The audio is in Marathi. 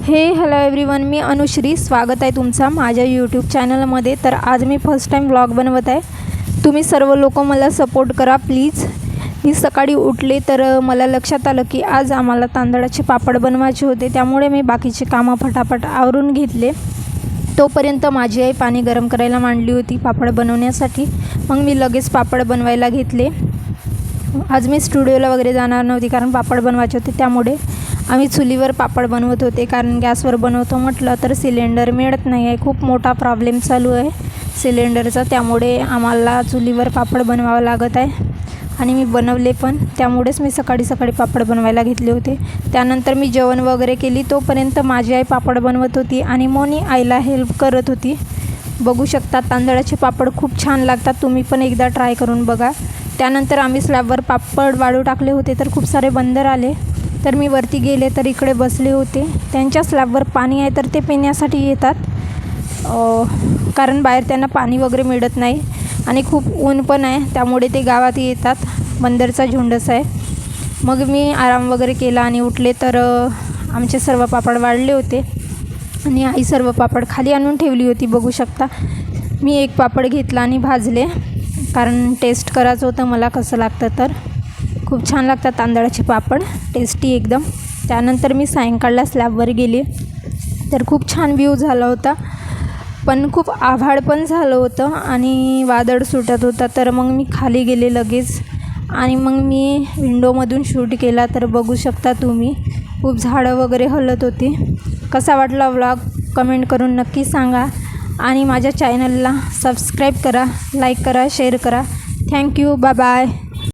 हॅलो एव्हरीवन, मी अनुश्री. स्वागत आहे तुमचा माझ्या यूट्यूब चॅनलमध्ये. तर आज मी फर्स्ट टाईम व्लॉग बनवत आहे. तुम्ही सर्व लोक मला सपोर्ट करा प्लीज. मी सकाळी उठले तर मला लक्षात आलं की आज आम्हाला तांदळाचे पापड बनवायचे होते, त्यामुळे मी बाकीचे कामं फटाफट आवरून घेतले. तोपर्यंत माझी आई पाणी गरम करायला मांडली होती पापड बनवण्यासाठी. मग मी लगेच पापड बनवायला घेतले. आज मी स्टुडिओला वगैरे जाणार नव्हती कारण पापड बनवायचे होते, त्यामुळे आम्ही चुलीवर पापड बनवत होते. कारण गॅसवर बनवतो म्हटलं तर सिलेंडर मिळत नाही आहे. खूप मोठा प्रॉब्लेम चालू आहे सिलेंडरचा, त्यामुळे आम्हाला चुलीवर पापड बनवावं लागत आहे. आणि मी बनवले पण, त्यामुळेच मी सकाळी पापड बनवायला घेतले होते. त्यानंतर मी जेवण वगैरे केली. तोपर्यंत माझी आई पापड बनवत होती आणि मोनी आईला हेल्प करत होती. बघू शकता तांदळाचे पापड खूप छान लागतात, तुम्ही पण एकदा ट्राय करून बघा. त्यानंतर आम्ही स्लॅबवर पापड वाळू टाकले होते तर खूप सारे बंदर आले. तर मी वरती गेले तर इकडे बसले होते. त्यांच्या स्लॅबवर पाणी आहे तर ते पिण्यासाठी येतात, कारण बाहेर त्यांना पाणी वगैरे मिळत नाही आणि खूप ऊन पण आहे, त्यामुळे ते गावात येतात. बंदरचा झुंडच आहे. मग मी आराम वगैरे केला आणि उठले तर आमचे सर्व पापड वाळले होते आणि आई सर्व पापड खाली आणून ठेवली होती. बघू शकता मी एक पापड घेतला आणि भाजले, कारण टेस्ट करायचं होतं मला कसं लागतं. तर खूप छान लागतात तांदळाचे पापड, टेस्टी एकदम. त्यानंतर मी सायंकाळला स्लॅबवर गेली तर खूप छान व्ह्यू झाला होता, पण खूप आभाळ पण झालं होतं आणि वादळ सुटत होता. तर मग मी खाली गेले लगेच आणि मग मी विंडोमधून शूट केला. तर बघू शकता तुम्ही खूप झाडं वगैरे हलत होती. कसा वाटला व्लॉग कमेंट करून नक्की सांगा आणि माझ्या चॅनलला सबस्क्राईब करा, लाईक करा, शेअर करा. Thank you, bye bye.